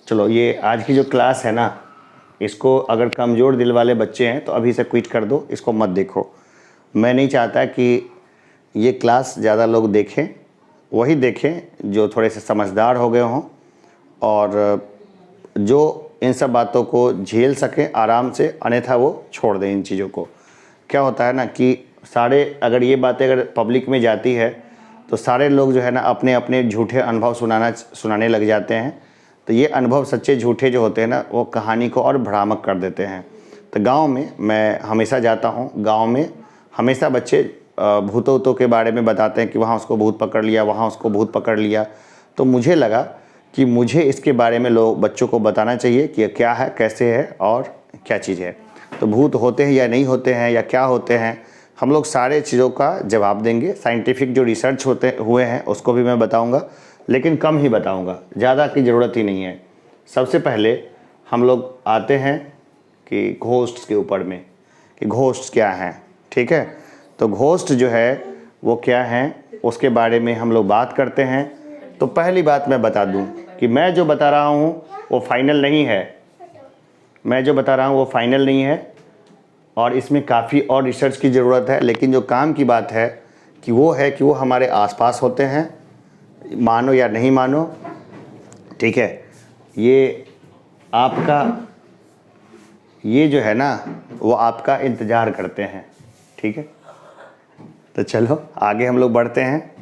चलो, ये आज की जो क्लास है ना, इसको अगर कमज़ोर दिल वाले बच्चे हैं तो अभी से क्विट कर दो, इसको मत देखो। मैं नहीं चाहता कि ये क्लास ज़्यादा लोग देखें, वही देखें जो थोड़े से समझदार हो गए हों और जो इन सब बातों को झेल सकें आराम से, अन्यथा वो छोड़ दें इन चीज़ों को। क्या होता है ना कि सारे, अगर ये बातें अगर पब्लिक में जाती है तो सारे लोग जो है ना अपने अपने झूठे अनुभव सुनाने लग जाते हैं। तो ये अनुभव सच्चे झूठे जो होते हैं ना, वो कहानी को और भ्रामक कर देते हैं। तो गांव में मैं हमेशा जाता हूँ, गांव में हमेशा बच्चे भूतों वूतों के बारे में बताते हैं कि वहाँ उसको भूत पकड़ लिया, वहाँ उसको भूत पकड़ लिया। तो मुझे लगा कि मुझे इसके बारे में बच्चों को बताना चाहिए कि क्या है, कैसे है और क्या चीज़ है। तो भूत होते हैं या नहीं होते हैं या क्या होते हैं, हम लोग सारे चीज़ों का जवाब देंगे। साइंटिफिक जो रिसर्च हुए हैं उसको भी मैं बताऊंगा, लेकिन कम ही बताऊंगा, ज़्यादा की ज़रूरत ही नहीं है। सबसे पहले हम लोग आते हैं कि घोस्ट्स के ऊपर में, कि घोस्ट क्या हैं। ठीक है, तो घोस्ट जो है वो क्या हैं उसके बारे में हम लोग बात करते हैं। तो पहली बात मैं बता दूं कि मैं जो बता रहा हूं वो फाइनल नहीं है, मैं जो बता रहा हूं वो फाइनल नहीं है और इसमें काफ़ी और रिसर्च की ज़रूरत है। लेकिन जो काम की बात है कि वो है कि वो हमारे आसपास होते हैं, मानो या नहीं मानो। ठीक है, ये आपका, ये जो है ना वो आपका इंतज़ार करते हैं। ठीक है, तो चलो आगे हम लोग बढ़ते हैं।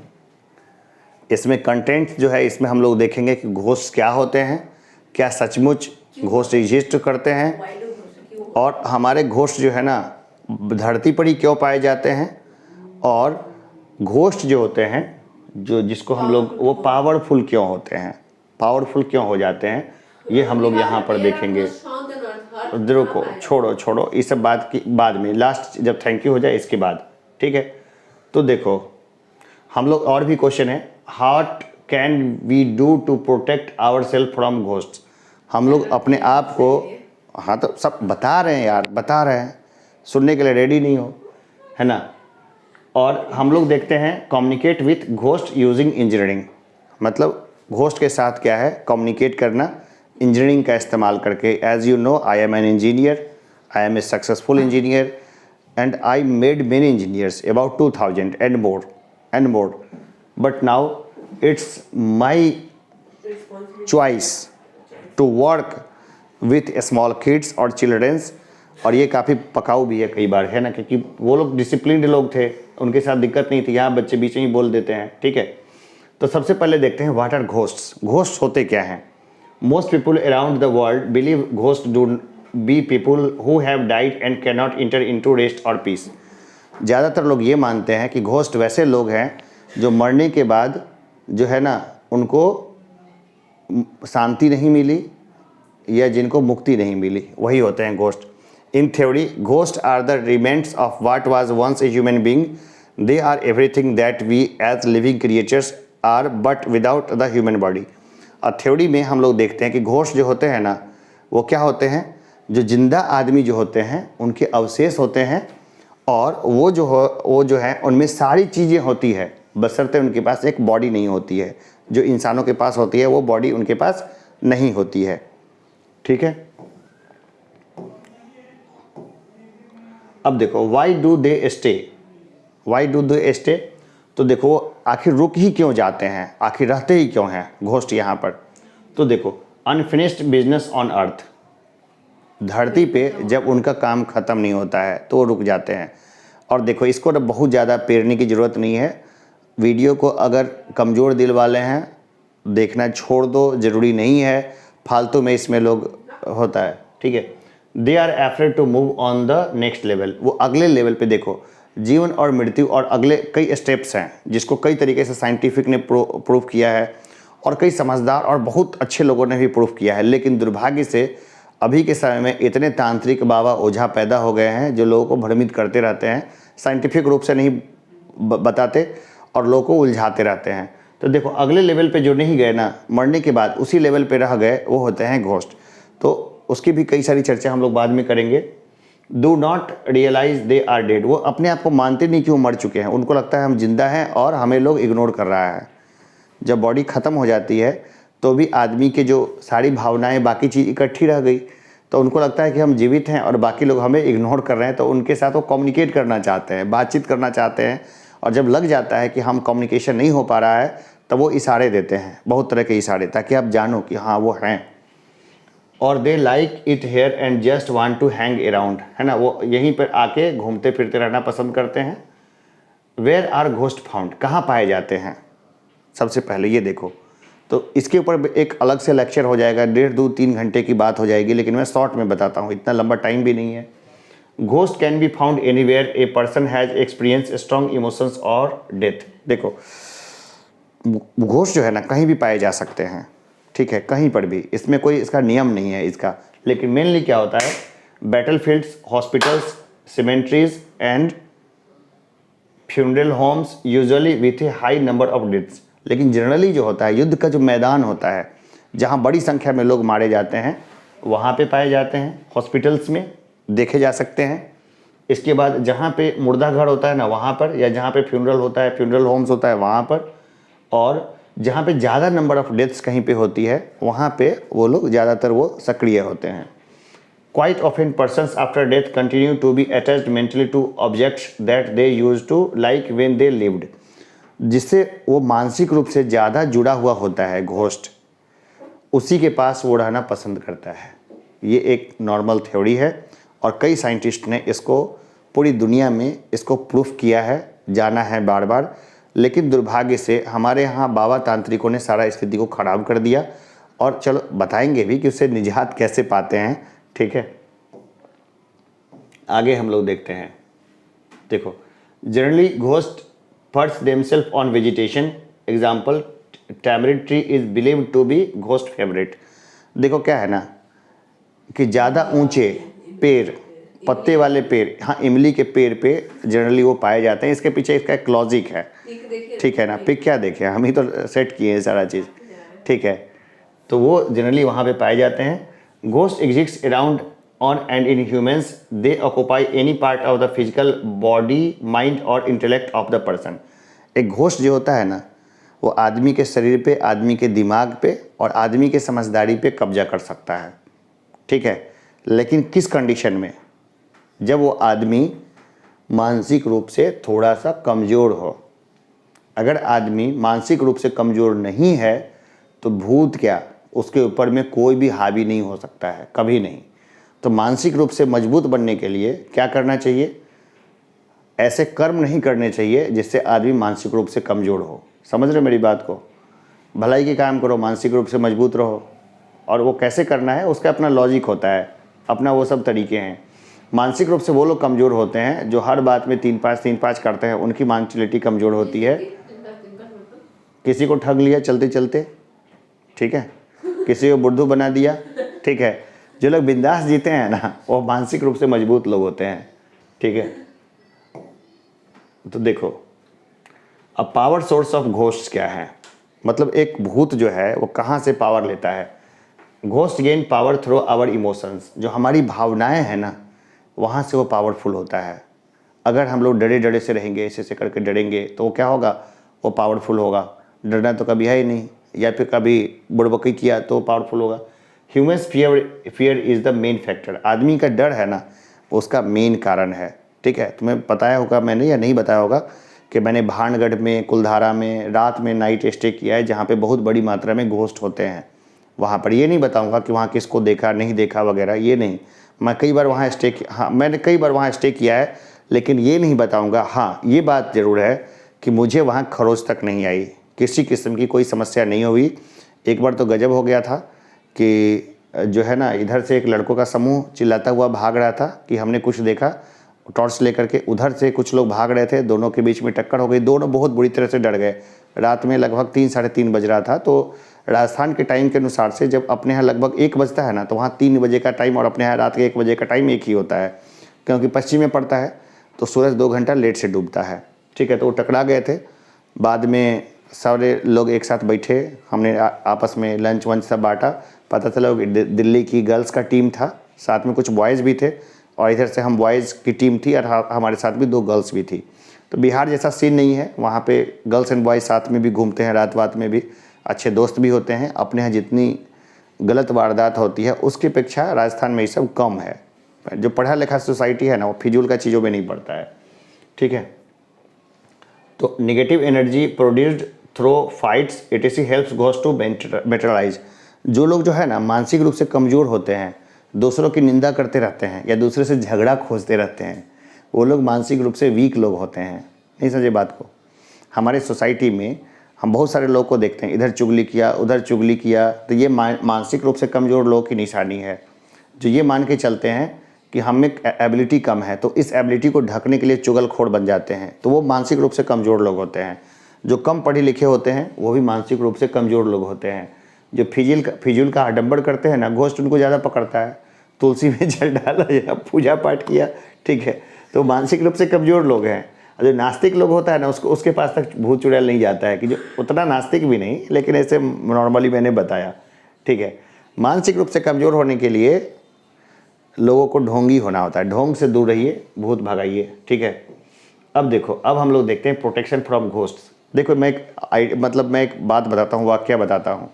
इसमें कंटेंट जो है, इसमें हम लोग देखेंगे कि घोस्ट क्या होते हैं, क्या सचमुच घोस्ट एग्जिस्ट करते हैं, और हमारे घोस्ट जो है ना धरती पर ही क्यों पाए जाते हैं, और घोस्ट जो होते हैं जो जिसको हम लोग वो पावरफुल क्यों होते हैं, पावरफुल क्यों हो जाते हैं, ये हम लोग यहाँ पर देखेंगे। रुको, छोड़ो इस सब बात की बाद में, लास्ट जब थैंक यू हो जाए इसके बाद। ठीक है, तो देखो हम लोग और भी क्वेश्चन है, what can we do to protect our self from ghost. हम लोग अपने आप को, हाँ तो सब बता रहे हैं यार, बता रहे हैं, सुनने के लिए रेडी नहीं हो, है ना। और हम लोग देखते हैं communicate with ghost using engineering, मतलब घोस्ट के साथ क्या है, कम्युनिकेट करना इंजीनियरिंग का इस्तेमाल करके। As you know I am an engineer, I am a successful engineer and I made many engineers, about 2000 and more, but now it's my choice to work with small kids और childrens। और ये काफ़ी पकाऊ भी है कई बार, है ना, क्योंकि वो लोग डिसिप्लिन्ड लोग थे, उनके साथ दिक्कत नहीं थी। यहाँ बच्चे बीच में ही बोल देते हैं। ठीक है, तो सबसे पहले देखते हैं व्हाट आर घोस्ट्स। घोस्ट होते क्या हैं। Most people around the world believe ghost do be people who have died and can not inter into rest और पीस। ज़्यादातर लोग ये मानते हैं कि घोस्ट वैसे लोग हैं जो मरने के बाद जो है ना उनको शांति नहीं मिली या जिनको मुक्ति नहीं मिली, वही होते हैं ghost. In theory ghost are the remnants of what was once a human being. They are everything that we as living creatures are but without the human body. और थ्योरी में हम लोग देखते हैं कि घोस्ट जो होते हैं ना वो क्या होते हैं, जो जिंदा आदमी जो होते हैं उनके अवशेष होते हैं, और वो जो है उनमें सारी चीज़ें होती है, बशर्ते उनके पास एक बॉडी नहीं होती है। जो इंसानों के पास होती है वो बॉडी उनके पास नहीं होती है। ठीक है, अब देखो वाई डू दे स्टे, तो देखो आखिर रुक ही क्यों जाते हैं, आखिर रहते ही क्यों हैं घोस्ट यहाँ पर। तो देखो अनफिनिश्ड बिजनेस ऑन अर्थ, धरती पे जब उनका काम ख़त्म नहीं होता है तो वो रुक जाते हैं। और देखो इसको तो बहुत ज़्यादा पेरने की ज़रूरत नहीं है, वीडियो को अगर कमज़ोर दिल वाले हैं देखना छोड़ दो, ज़रूरी नहीं है, फालतू में इसमें लोग होता है। ठीक है, they are afraid to move on the next level, वो अगले लेवल पे देखो जीवन और मृत्यु और अगले कई स्टेप्स हैं जिसको कई तरीके से साइंटिफिक ने प्रूफ किया है और कई समझदार और बहुत अच्छे लोगों ने भी प्रूफ किया है। लेकिन दुर्भाग्य से अभी के समय में इतने तांत्रिक बाबा ओझा पैदा हो गए हैं जो लोगों को भ्रमित करते रहते हैं, साइंटिफिक रूप से नहीं बताते और लोगों को उलझाते रहते हैं। तो देखो अगले लेवल पे जो नहीं गए ना, मरने के बाद उसी लेवल पे रह गए, वो होते हैं घोस्ट। तो उसकी भी कई सारी चर्चा हम लोग बाद में करेंगे। Do not realise they are dead, वो अपने आप को मानते नहीं कि वो मर चुके हैं, उनको लगता है हम जिंदा हैं और हमें लोग इग्नोर कर रहा है। जब बॉडी ख़त्म हो जाती है तो भी आदमी के जो सारी भावनाएं बाकी चीज़ इकट्ठी रह गई, तो उनको लगता है कि हम जीवित हैं और बाकी लोग हमें इग्नोर कर रहे हैं। तो उनके साथ वो कम्युनिकेट करना चाहते हैं, बातचीत करना चाहते हैं, और जब लग जाता है कि हम कम्युनिकेशन नहीं हो पा रहा है तब वो इशारे देते हैं, बहुत तरह के इशारे, ताकि आप जानो कि हाँ वो हैं। और they like it here and just want to hang around, है ना, वो यहीं पर आके घूमते फिरते रहना पसंद करते हैं। वेयर आर घोस्ट फाउंड, कहाँ पाए जाते हैं? सबसे पहले ये देखो, तो इसके ऊपर एक अलग से लेक्चर हो जाएगा, 1.5-2-3 घंटे की बात हो जाएगी, लेकिन मैं शॉर्ट में बताता हूँ, इतना लंबा टाइम भी नहीं है। Ghost can be found anywhere a person has experience strong emotions और डेथ। देखो, घोस्ट जो है ना कहीं भी पाए जा सकते हैं, ठीक है, कहीं पर भी, इसमें कोई इसका नियम नहीं है इसका। लेकिन मेनली क्या होता है, battlefields, hospitals, cemeteries and funeral homes usually with a high number of deaths. लेकिन जनरली जो होता है, युद्ध का जो मैदान होता है जहाँ बड़ी संख्या में लोग मारे जाते हैं, वहाँ पे पाए जाते हैं। हॉस्पिटल्स में देखे जा सकते हैं। इसके बाद जहाँ पे मुर्दा घर होता है ना वहाँ पर, या जहाँ पे फ्यूनरल होता है, फ्यूनरल होम्स होता है वहाँ पर, और जहाँ पे ज़्यादा नंबर ऑफ डेथ्स कहीं पे होती है वहाँ पे वो लोग ज़्यादातर वो सक्रिय होते हैं। Quite often persons after death continue to be attached mentally to objects that they used to like when they lived। जिससे वो मानसिक रूप से ज़्यादा जुड़ा हुआ होता है घोस्ट, उसी के पास वो रहना पसंद करता है। ये एक नॉर्मल थ्योरी है और कई साइंटिस्ट ने इसको पूरी दुनिया में इसको प्रूफ किया है, जाना है बार बार। लेकिन दुर्भाग्य से हमारे यहाँ बाबा तांत्रिकों ने सारा स्थिति को ख़राब कर दिया, और चलो बताएंगे भी कि उससे निजात कैसे पाते हैं, ठीक है। आगे हम लोग देखते हैं। देखो, generally ghost perch themselves on vegetation, example tamarind tree is believed to be ghost favourite. देखो क्या है ना कि ज़्यादा ऊंचे पेड़, पत्ते वाले पेड़, हाँ इमली के पेड़ पे जनरली वो पाए जाते हैं। इसके पीछे इसका एक लॉजिक है, ठीक है ना। पिक क्या देखे, हम ही तो सेट किए हैं सारा चीज़, ठीक है। तो वो जनरली वहाँ पे पाए जाते हैं। Ghost exist around on and in humans, they occupy any part of the physical body, mind और इंटेलेक्ट ऑफ द पर्सन। एक घोस्ट जो होता है ना, वो आदमी के शरीर पे, आदमी के दिमाग पे और आदमी के समझदारी पे कब्जा कर सकता है, ठीक है। लेकिन किस कंडीशन में? जब वो आदमी मानसिक रूप से थोड़ा सा कमज़ोर हो। अगर आदमी मानसिक रूप से कमज़ोर नहीं है तो भूत क्या, उसके ऊपर में कोई भी हावी नहीं हो सकता है, कभी नहीं। तो मानसिक रूप से मजबूत बनने के लिए क्या करना चाहिए? ऐसे कर्म नहीं करने चाहिए जिससे आदमी मानसिक रूप से कमज़ोर हो। समझ रहे मेरी बात को? भलाई के काम करो, मानसिक रूप से मजबूत रहो। और वो कैसे करना है उसका अपना लॉजिक होता है, अपना वो सब तरीके हैं। मानसिक रूप से वो लोग कमज़ोर होते हैं जो हर बात में 3-5 करते हैं, उनकी मेंटलिटी कमज़ोर होती है। किसी को ठग लिया चलते चलते, ठीक है, किसी को बुद्धू बना दिया, ठीक है। जो लोग बिंदास जीते हैं ना, वो मानसिक रूप से मजबूत लोग होते हैं, ठीक है। तो देखो, अब पावर सोर्स ऑफ घोस्ट क्या है, मतलब एक भूत जो है वो कहाँ से पावर लेता है? Ghost gain power through our emotions. जो हमारी भावनाएं हैं ना, वहाँ से वो पावरफुल होता है। अगर हम लोग डरे डरे से रहेंगे, ऐसे करके डरेंगे, तो वो क्या होगा? वो पावरफुल होगा। डरना तो कभी है ही नहीं, या फिर कभी बुड़बकी किया तो पावरफुल होगा। Humans fear is the main factor. आदमी का डर है ना, उसका मेन कारण है, ठीक है। तुम्हें बताया होगा मैंने या नहीं बताया होगा कि मैंने भानगढ़ में, कुलधारा में रात में नाइट स्टे किया है, जहाँ पे बहुत बड़ी मात्रा में घोस्ट होते हैं। वहाँ पर ये नहीं बताऊँगा कि वहाँ किसको देखा नहीं देखा वगैरह, ये नहीं। मैं कई बार वहाँ स्टे किया, हाँ मैंने कई बार वहाँ स्टे किया है, लेकिन ये नहीं बताऊँगा। हाँ ये बात ज़रूर है कि मुझे वहाँ खरोच तक नहीं आई, किसी किस्म की कोई समस्या नहीं हुई। एक बार तो गजब हो गया था कि जो है ना, इधर से एक लड़कों का समूह चिल्लाता हुआ भाग रहा था कि हमने कुछ देखा, टॉर्च लेकर के। उधर से कुछ लोग भाग रहे थे, दोनों के बीच में टक्कर हो गई, दोनों बहुत बुरी तरह से डर गए। रात में लगभग 3-3:30 बज रहा था। तो राजस्थान के टाइम के अनुसार से जब अपने यहाँ लगभग 1 बजता है ना, तो वहाँ 3 बजे का टाइम और अपने यहाँ रात के 1 बजे का टाइम एक ही होता है, क्योंकि पश्चिम में पड़ता है तो सूरज 2 घंटा लेट से डूबता है, ठीक है। तो वो टकरा गए थे। बाद में सारे लोग एक साथ बैठे, हमने आपस में लंच वंच सब बांटा। पता चला कि दिल्ली की गर्ल्स का टीम था, साथ में कुछ बॉयज़ भी थे, और इधर से हम बॉयज़ की टीम थी और हमारे साथ भी 2 गर्ल्स भी थी। तो बिहार जैसा सीन नहीं है, वहाँ पे गर्ल्स एंड बॉयज़ साथ में भी घूमते हैं रात वात में भी, अच्छे दोस्त भी होते हैं। अपने यहाँ जितनी गलत वारदात होती है उसकी अपेक्षा राजस्थान में ये सब कम है। जो पढ़ा लिखा सोसाइटी है ना, वो फिजूल का चीज़ों में नहीं पड़ता है, ठीक है। तो negative energy produced through fights etc helps ghost to materialise. जो लोग जो है ना मानसिक रूप से कमज़ोर होते हैं, दूसरों की निंदा करते रहते हैं या दूसरे से झगड़ा खोजते रहते हैं, वो लोग मानसिक रूप से वीक लोग होते हैं। नहीं समझे बात को। हमारे सोसाइटी में हम बहुत सारे लोग को देखते हैं, इधर चुगली किया उधर चुगली किया, तो ये मानसिक रूप से कमज़ोर लोगों की निशानी है, जो ये मान के चलते हैं कि हम में एबिलिटी कम है, तो इस एबिलिटी को ढकने के लिए चुगलखोर बन जाते हैं, तो वो मानसिक रूप से कमज़ोर लोग होते हैं। जो कम पढ़े लिखे होते हैं वो भी मानसिक रूप से कमज़ोर लोग होते हैं। जो फिजूल का आडंबर करते हैं ना, घोस्ट उनको ज़्यादा पकड़ता है। तुलसी में जल डाला या पूजा पाठ किया, ठीक है, तो मानसिक रूप से कमज़ोर लोग हैं। जो नास्तिक लोग होता है ना, उसके पास तक भूत चुड़ैल नहीं जाता है, कि जो उतना नास्तिक भी नहीं, लेकिन ऐसे नॉर्मली मैंने बताया, ठीक है। मानसिक रूप से कमज़ोर होने के लिए लोगों को ढोंगी होना होता है। ढोंग से दूर रहिए, भूत भगाइए, ठीक है। अब देखो, अब हम लोग देखते हैं प्रोटेक्शन फ्रॉम घोस्ट्स। देखो मैं एक बात बताता हूँ, वाक्य बताता हूँ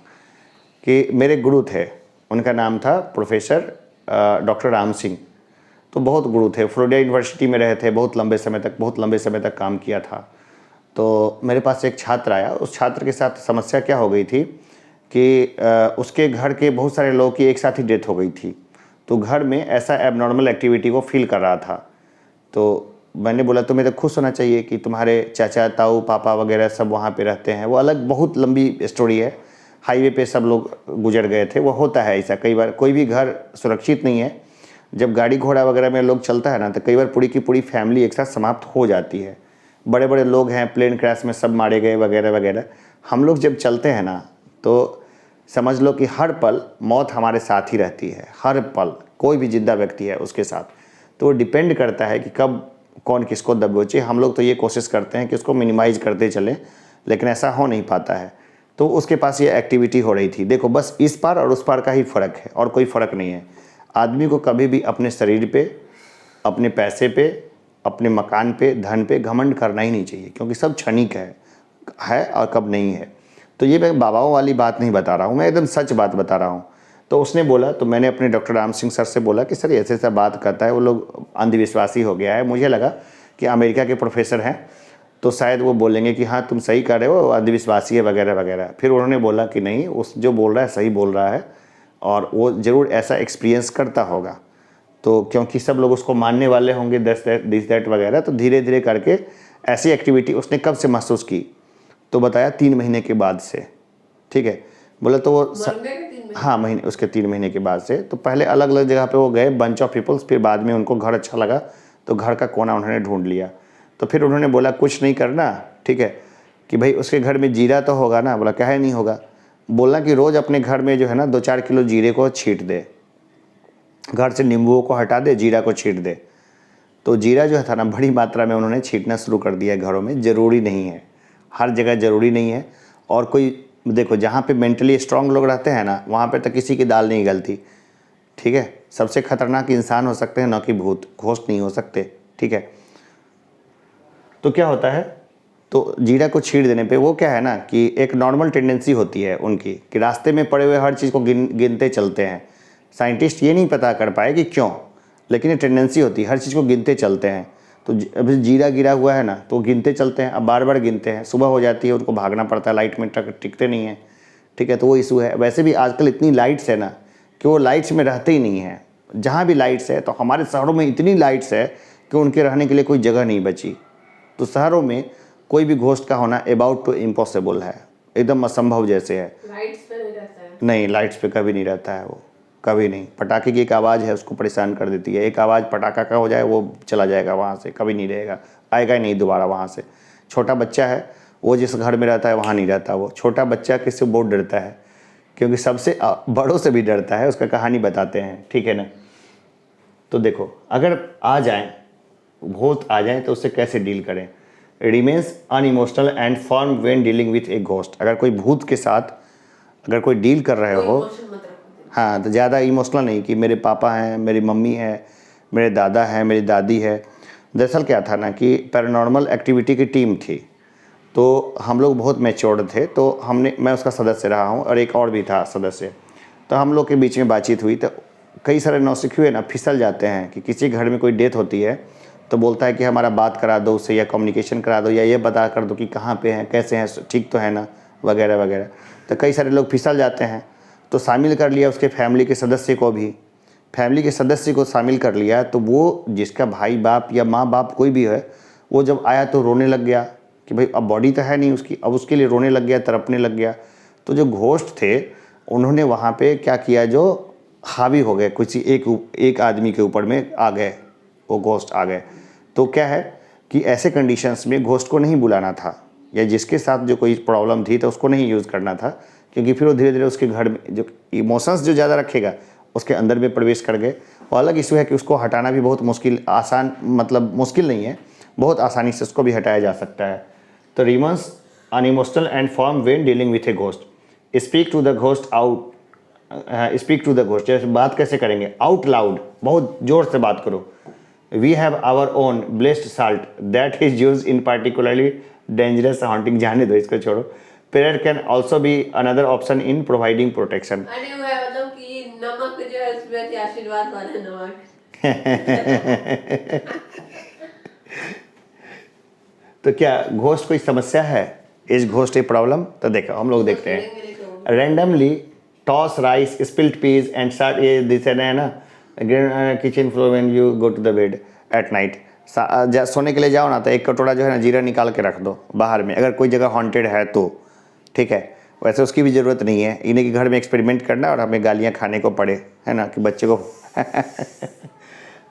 कि मेरे गुरु थे, उनका नाम था प्रोफेसर डॉक्टर राम सिंह। तो बहुत गुरु थे, फ्लोरिडा यूनिवर्सिटी में रहे थे, बहुत लंबे समय तक काम किया था। तो मेरे पास एक छात्र आया, उस छात्र के साथ समस्या क्या हो गई थी कि उसके घर के बहुत सारे लोगों की एक साथ ही डेथ हो गई थी। तो घर में ऐसा एबनॉर्मल एक्टिविटी को फील कर रहा था। तो मैंने बोला तुम्हें तो खुश होना चाहिए कि तुम्हारे चाचा ताऊ पापा वगैरह सब वहाँ पे रहते हैं। वो अलग बहुत लंबी स्टोरी है, हाईवे पे सब लोग गुजर गए थे। वो होता है ऐसा कई बार, कोई भी घर सुरक्षित नहीं है। जब गाड़ी घोड़ा वगैरह में लोग चलता है ना, तो कई बार पूरी की पूरी फैमिली एक साथ समाप्त हो जाती है। बड़े बड़े लोग हैं, प्लेन क्रैश में सब मारे गए वगैरह वगैरह। हम लोग जब चलते हैं ना, तो समझ लो कि हर पल मौत हमारे साथ ही रहती है, हर पल कोई भी जिंदा व्यक्ति है उसके साथ। तो वो डिपेंड करता है कि कब कौन किसको दबोचे। हम लोग तो ये कोशिश करते हैं कि उसको मिनिमाइज करते चलें, लेकिन ऐसा हो नहीं पाता है। तो उसके पास ये एक्टिविटी हो रही थी। देखो, बस इस पार और उस पार का ही फ़र्क है, और कोई फ़र्क नहीं है। आदमी को कभी भी अपने शरीर पे, अपने पैसे पे, अपने मकान पे, धन पे घमंड करना ही नहीं चाहिए, क्योंकि सब क्षणिक है और कब नहीं है। तो ये मैं बाबाओं वाली बात नहीं बता रहा हूँ, मैं एकदम सच बात बता रहा हूँ। तो उसने बोला, तो मैंने अपने डॉक्टर राम सिंह सर से बोला कि सर ऐसे ऐसा बात करता है, वो लोग अंधविश्वासी हो गया है। मुझे लगा कि अमेरिका के प्रोफेसर हैं तो शायद वो बोलेंगे कि हाँ तुम सही कर रहे हो, अंधविश्वासी है वगैरह वगैरह। फिर उन्होंने बोला कि नहीं, उस जो बोल रहा है सही बोल रहा है, और वो ज़रूर ऐसा एक्सपीरियंस करता होगा। तो क्योंकि सब लोग उसको मानने वाले होंगे, दिस दैट वगैरह। तो धीरे धीरे करके ऐसी एक्टिविटी उसने कब से महसूस की, तो बताया 3 महीने के बाद से, ठीक है। बोला तो वो हाँ, महीने, उसके 3 महीने के बाद से। तो पहले अलग अलग जगह पे वो गए, बंच ऑफ पीपल्स, फिर बाद में उनको घर अच्छा लगा तो घर का कोना उन्होंने ढूंढ लिया। तो फिर उन्होंने बोला कुछ नहीं करना, ठीक है, कि भाई उसके घर में जीरा तो होगा ना। बोला काहे नहीं होगा। बोलना कि रोज़ अपने घर में जो है ना 2-4 किलो जीरे को छींट दे, घर से नींबुओं को हटा दे, जीरा को छींट दे। तो जीरा जो था ना, बड़ी मात्रा में उन्होंने छींटना शुरू कर दिया घरों में। ज़रूरी नहीं है, हर जगह ज़रूरी नहीं है। और कोई देखो, जहाँ पे मेंटली स्ट्रांग लोग रहते हैं ना, वहाँ पे तो किसी की दाल नहीं गलती, ठीक है। सबसे खतरनाक इंसान हो सकते हैं, न कि भूत, घोस्ट नहीं हो सकते, ठीक है। तो क्या होता है, तो जीरा को छींट देने पे वो क्या है ना कि एक नॉर्मल टेंडेंसी होती है उनकी कि रास्ते में पड़े हुए हर चीज़ को गिनते चलते हैं। साइंटिस्ट ये नहीं पता कर पाए कि क्यों, लेकिन ये टेंडेंसी होती है, हर चीज़ को गिनते चलते हैं। तो अभी जीरा गिरा हुआ है ना, तो गिनते चलते हैं, अब बार बार गिनते हैं। सुबह हो जाती है, उनको भागना पड़ता है, लाइट में टिकते नहीं हैं, ठीक है। तो वो इशू है। वैसे भी आजकल इतनी लाइट्स है ना कि वो लाइट्स में रहते ही नहीं हैं। जहाँ भी लाइट्स है, तो हमारे शहरों में इतनी लाइट्स है कि उनके रहने के लिए कोई जगह नहीं बची। तो शहरों में कोई भी घोस्ट का होना अबाउट टू इम्पॉसिबल है, एकदम असंभव जैसे है। लाइट्स पे नहीं रहता है? नहीं, लाइट्स पे कभी नहीं रहता है वो, कभी नहीं। पटाखे की एक आवाज़ है, उसको परेशान कर देती है। एक आवाज़ पटाखा का हो जाए, वो चला जाएगा वहाँ से, कभी नहीं रहेगा, आएगा ही नहीं दोबारा वहाँ से। छोटा बच्चा है, वो जिस घर में रहता है वहाँ नहीं रहता। वो छोटा बच्चा किससे बहुत डरता है, क्योंकि सबसे बड़ों से भी डरता है। उसका कहानी बताते हैं, ठीक है ना। तो देखो, अगर आ जाए, भूत आ जाए, तो उससे कैसे डील करें। Remains unemotional and firm when dealing with a ghost. अगर कोई भूत के साथ अगर कोई डील कर रहे हो, हाँ, तो ज़्यादा इमोशनल नहीं कि मेरे पापा हैं, मेरी मम्मी है, मेरे दादा हैं, मेरी दादी है। दरअसल क्या था ना कि पैरानॉर्मल एक्टिविटी की टीम थी, तो हम लोग बहुत मैच्योर्ड थे, तो मैं उसका सदस्य रहा हूँ और एक और भी था सदस्य। तो हम लोग के बीच में बातचीत हुई, तो कई सारे नौसिखिए ना फिसल जाते हैं कि किसी घर में कोई डेथ होती है तो बोलता है कि हमारा बात करा दो उससे, या कम्युनिकेशन करा दो, या ये बता कर दो कि कहाँ पे हैं, कैसे हैं, ठीक तो है ना, वगैरह वगैरह। तो कई सारे लोग फिसल जाते हैं। तो शामिल कर लिया उसके फैमिली के सदस्य को भी, फैमिली के सदस्य को शामिल कर लिया। तो वो जिसका भाई बाप या माँ बाप कोई भी है, वो जब आया तो रोने लग गया कि भाई अब बॉडी तो है नहीं उसकी, अब उसके लिए रोने लग गया, तड़पने लग गया। तो जो घोस्ट थे उन्होंने वहाँ पे क्या किया, जो हावी हो गए कुछ एक आदमी के ऊपर में आ गए, वो घोस्ट आ गए। तो क्या है कि ऐसे कंडीशंस में घोस्ट को नहीं बुलाना था, या जिसके साथ जो कोई प्रॉब्लम थी तो उसको नहीं यूज़ करना था, क्योंकि फिर वो धीरे धीरे उसके घर में जो इमोशंस जो ज़्यादा रखेगा उसके अंदर में प्रवेश कर गए। और अलग इशू है कि उसको हटाना भी बहुत मुश्किल नहीं है, बहुत आसानी से उसको भी हटाया जा सकता है। तो remains unemotional and firm when dealing with a ghost, speak to the ghost out, speak to the ghost. जैसे बात कैसे करेंगे, आउट लाउड, बहुत जोर से बात करो। We have our own blessed salt that is use in particularly dangerous haunting, जाने दो इसको, छोड़ो। Prayer can also be another option in providing protection. अरे वो है मतलब कि नमक जो है उसमें आशीर्वाद वाला नमक। तो क्या घोस्ट कोई समस्या है, इज घोस्ट ए प्रॉब्लम? तो देखो हम लोग देखते हैं, randomly toss rice, spilt peas and start, ये दिस है ना, kitchen floor when you go to the bed at night. सोने के लिए जाओ ना तो एक कटोरा जो है ना जीरा निकाल के रख दो बाहर में, अगर कोई जगह हॉन्टेड है तो, ठीक है। वैसे उसकी भी ज़रूरत नहीं है, इन्हीं के घर में एक्सपेरिमेंट करना और हमें गालियाँ खाने को पड़े, है ना, कि बच्चे को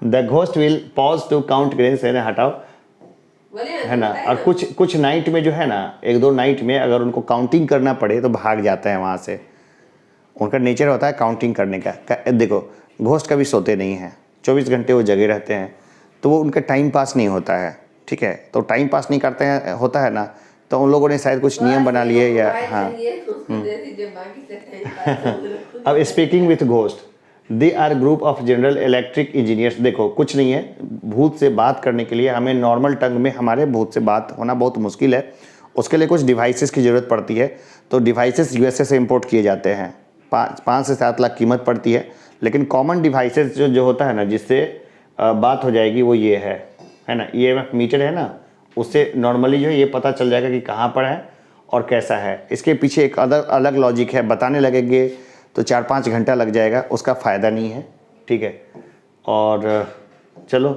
the ghost will pause to count grains, है ना, हटाओ, है ना। और कुछ नाइट में जो है ना, एक दो नाइट में अगर उनको काउंटिंग करना पड़े तो भाग जाते हैं वहाँ से। उनका नेचर होता है काउंटिंग करने का। देखो घोस्ट कभी सोते नहीं हैं, 24 घंटे वो जगे रहते हैं, तो वो उनका टाइम पास नहीं होता है, ठीक है। तो टाइम पास नहीं करते हैं, होता है ना, तो उन लोगों ने शायद कुछ नियम बना लिए, या हाँ। अब speaking with ghost, they are group of general electric engineers. देखो कुछ नहीं है, भूत से बात करने के लिए हमें नॉर्मल टंग में हमारे भूत से बात होना बहुत मुश्किल है, उसके लिए कुछ डिवाइसेस की ज़रूरत पड़ती है। तो डिवाइसेस यूएसए से इंपोर्ट किए जाते हैं, 5 से 7 लाख कीमत पड़ती है। लेकिन कॉमन डिवाइसेस जो होता है ना, जिससे बात हो जाएगी, वो ये है ना, EMF मीटर है ना, उससे नॉर्मली जो है ये पता चल जाएगा कि कहाँ पर है और कैसा है। इसके पीछे एक अलग लॉजिक है, बताने लगेंगे तो 4-5 घंटा लग जाएगा, उसका फ़ायदा नहीं है, ठीक है। और चलो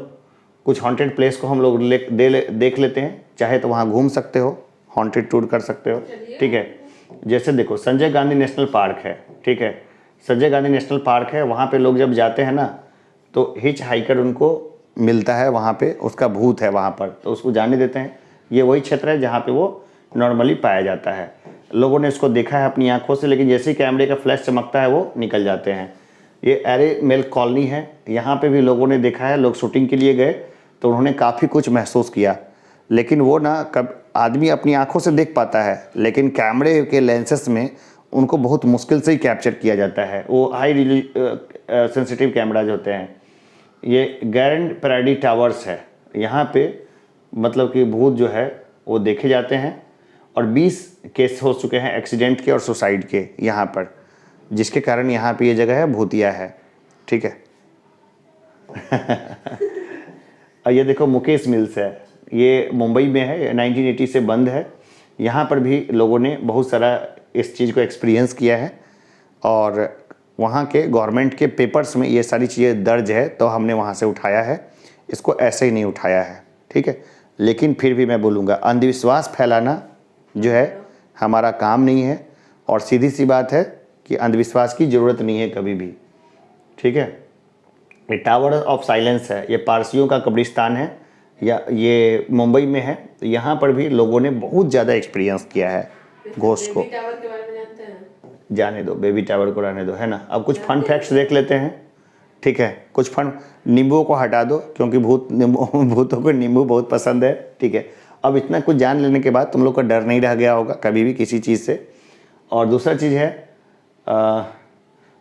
कुछ हॉन्टेड प्लेस को हम लोग देख लेते हैं, चाहे तो वहाँ घूम सकते हो, हॉन्टेड टूर कर सकते हो, ठीक है। जैसे देखो संजय गांधी नेशनल पार्क है, ठीक है, संजय गांधी नेशनल पार्क है, वहाँ पे लोग जब जाते हैं ना तो हिच हाइकर उनको मिलता है, वहाँ पे उसका भूत है वहाँ पर, तो उसको जाने देते हैं। ये वही क्षेत्र है जहाँ पे वो नॉर्मली पाया जाता है। लोगों ने इसको देखा है अपनी आंखों से, लेकिन जैसे ही कैमरे का फ्लैश चमकता है वो निकल जाते हैं। ये एरे मेल कॉलोनी है, यहाँ पे भी लोगों ने देखा है, लोग शूटिंग के लिए गए तो उन्होंने काफ़ी कुछ महसूस किया। लेकिन वो ना, कब आदमी अपनी आंखों से देख पाता है, लेकिन कैमरे के लेंसेस में उनको बहुत मुश्किल से ही कैप्चर किया जाता है। वो हाई सेंसिटिव कैमराज होते हैं। ये गैरेंड पैराडी टावर्स है, यहाँ पे मतलब कि भूत जो है वो देखे जाते हैं, और 20 केस हो चुके हैं एक्सीडेंट के और सुसाइड के यहाँ पर, जिसके कारण यहाँ पे ये जगह है भूतिया है, ठीक है। और ये देखो मुकेश मिल्स है, ये मुंबई में है, 1980 से बंद है। यहाँ पर भी लोगों ने बहुत सारा इस चीज़ को एक्सपीरियंस किया है, और वहाँ के गवर्नमेंट के पेपर्स में ये सारी चीज़ें दर्ज है, तो हमने वहाँ से उठाया है, इसको ऐसे ही नहीं उठाया है, ठीक है। लेकिन फिर भी मैं बोलूँगा, अंधविश्वास फैलाना जो है हमारा काम नहीं है, और सीधी सी बात है कि अंधविश्वास की ज़रूरत नहीं है कभी भी, ठीक है। ये टावर ऑफ साइलेंस है, ये पारसियों का कब्रिस्तान है, या ये मुंबई में है। तो यहाँ पर भी लोगों ने बहुत ज़्यादा एक्सपीरियंस किया है घोस्ट को। टावर के बारे में जानते हैं? जाने दो, बेबी टावर को रहने दो, है ना। अब कुछ फन फैक्ट्स देख लेते हैं, ठीक है। कुछ फन, नींबुओं को हटा दो क्योंकि भूतों को नींबू बहुत पसंद है, ठीक है। अब इतना कुछ जान लेने के बाद तुम लोग का डर नहीं रह गया होगा कभी भी किसी चीज़ से। और दूसरा चीज़ है,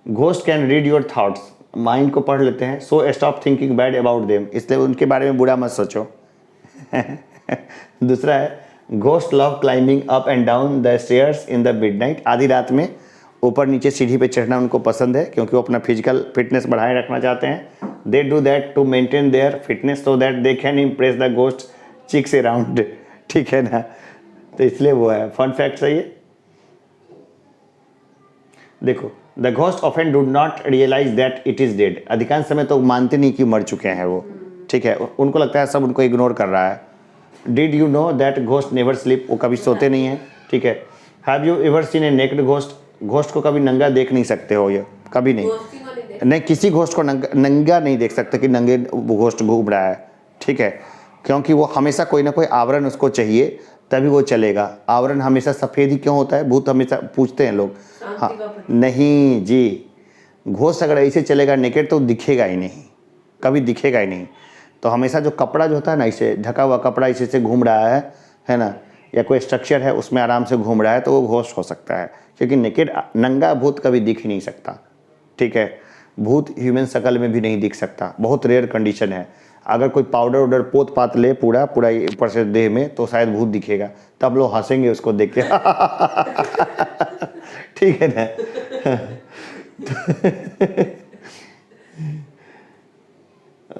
ghost can read your thoughts, mind को पढ़ लेते हैं, so stop thinking bad about them, इसलिए उनके बारे में बुरा मत सोचो। दूसरा है, ghost love climbing up and down the stairs in the midnight. आधी रात में ऊपर नीचे सीढ़ी पे चढ़ना उनको पसंद है, क्योंकि वो अपना फिजिकल फिटनेस बढ़ाए रखना चाहते हैं। They do that to maintain their fitness so that they can impress the ghost chicks around. ठीक है ना, तो इसलिए वो है। फन फैक्ट सही है। देखो, the ghost often do not realize that it is dead. अधिकांश समय तो मानते नहीं कि मर चुके हैं वो। ठीक है, उनको लगता है सब उनको इग्नोर कर रहा है। Did you know that ghost never sleep. वो कभी सोते नहीं है। ठीक है। Have you ever seen a naked ghost. Ghost को कभी नंगा देख नहीं सकते हो, ये कभी नहीं। गोष्ठी को नहीं देख। नहीं, किसी घोस्ट को नंगा नहीं देख सकते कि नंगे घोस्ट घूम रहा है। ठीक है, क्योंकि वो हमेशा कोई ना कोई आवरण उसको चाहिए, तभी वो चलेगा। आवरण हमेशा सफ़ेद ही क्यों होता है, भूत हमेशा पूछते हैं लोग। शांति का प्रतीक। नहीं जी, घोस्ट अगर ऐसे चलेगा नेकेड तो दिखेगा ही नहीं, कभी दिखेगा ही नहीं। तो हमेशा जो कपड़ा जो होता है ना, इसे ढका हुआ कपड़ा इसे से घूम रहा है ना, या कोई स्ट्रक्चर है उसमें आराम से घूम रहा है, तो वो घोस्ट हो सकता है। क्योंकि नेकेड नंगा भूत कभी दिख ही नहीं सकता। ठीक है, भूत ह्यूमन शकल में भी नहीं दिख सकता, बहुत रेयर कंडीशन है। अगर कोई पाउडर वाउडर पोत पात ले पूरा ऊपर से देह में, तो शायद भूत दिखेगा, तब लोग हंसेंगे उसको देख के। ठीक है ना।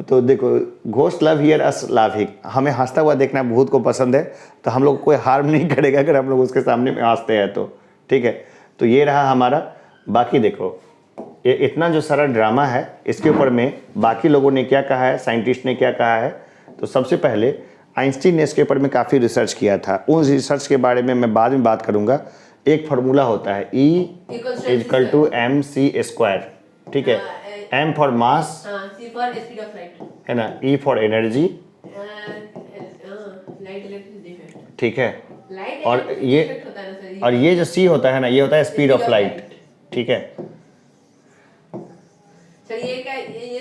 तो देखो, ghost love here us laughing. हमें हंसता हुआ देखना भूत को पसंद है, तो हम लोग को कोई हार्म नहीं करेगा अगर हम लोग उसके सामने में हंसते हैं तो। ठीक है, तो ये रहा हमारा। बाकी देखो, ये इतना जो सारा ड्रामा है, इसके ऊपर में बाकी लोगों ने क्या कहा है, साइंटिस्ट ने क्या कहा है। तो सबसे पहले आइंस्टीन ने इसके ऊपर में काफ़ी रिसर्च किया था। उन रिसर्च के बारे में मैं बाद में बात करूँगा। एक फार्मूला होता है E=mc²। ठीक है, M for mass C for speed of light, है ना, E for energy. light electricity effect। ठीक है, Light और electricity ये effect होता है ना सर, और ये जो C होता है ना, ये होता है स्पीड ऑफ लाइट। ठीक है, सर ये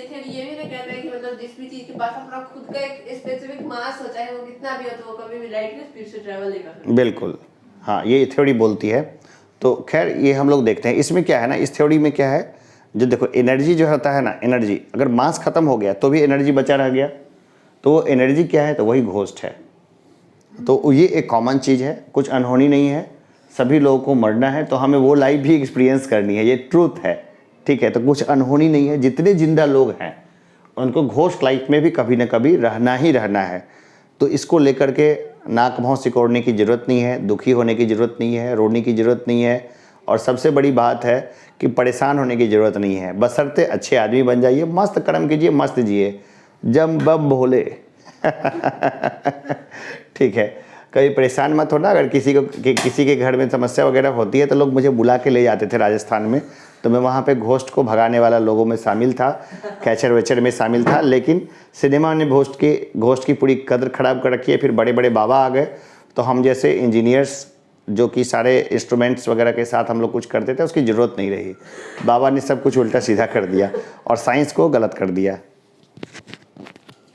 थ्योरी ये भी ना कहता है कि मतलब जिस भी चीज के पास अपना खुद का एक स्पेसिफिक मास हो, चाहे वो कितना भी हो, तो वो कभी भी लाइट की स्पीड से ट्रैवल नहीं कर सकता। बिल्कुल, हाँ, ये थ्योरी बोलती है। तो खैर ये हम लोग देखते हैं इसमें क्या है ना, इस थ्योरी में क्या है, जो देखो एनर्जी जो होता है ना, एनर्जी अगर मास खत्म हो गया तो भी एनर्जी बचा रह गया, तो वो एनर्जी क्या है, तो वही घोस्ट है। तो ये एक कॉमन चीज़ है, कुछ अनहोनी नहीं है। सभी लोगों को मरना है, तो हमें वो लाइफ भी एक्सपीरियंस करनी है, ये ट्रूथ है। ठीक है, तो कुछ अनहोनी नहीं है। जितने जिंदा लोग हैं उनको घोस्ट लाइफ में भी कभी ना कभी रहना ही रहना है। तो इसको लेकर के नाक भौं सिकोड़ने की ज़रूरत नहीं है, दुखी होने की ज़रूरत नहीं है, रोने की ज़रूरत नहीं है। और सबसे बड़ी बात है कि परेशान होने की ज़रूरत नहीं है, बशर्ते अच्छे आदमी बन जाइए, मस्त कर्म कीजिए, मस्त जिए, जम बम भोले। ठीक है, कभी परेशान मत होना। अगर किसी के घर में समस्या वगैरह होती है तो लोग मुझे बुला के ले जाते थे राजस्थान में, तो मैं वहाँ पे घोस्ट को भगाने वाला लोगों में शामिल था, कैचर वेचर में शामिल था। लेकिन सिनेमा ने घोस्ट की पूरी कदर ख़राब कर रखी है। फिर बड़े बड़े बाबा आ गए, तो हम जैसे इंजीनियर्स जो कि सारे इंस्ट्रूमेंट्स वगैरह के साथ हम लोग कुछ करते थे, उसकी ज़रूरत नहीं रही। बाबा ने सब कुछ उल्टा सीधा कर दिया और साइंस को गलत कर दिया।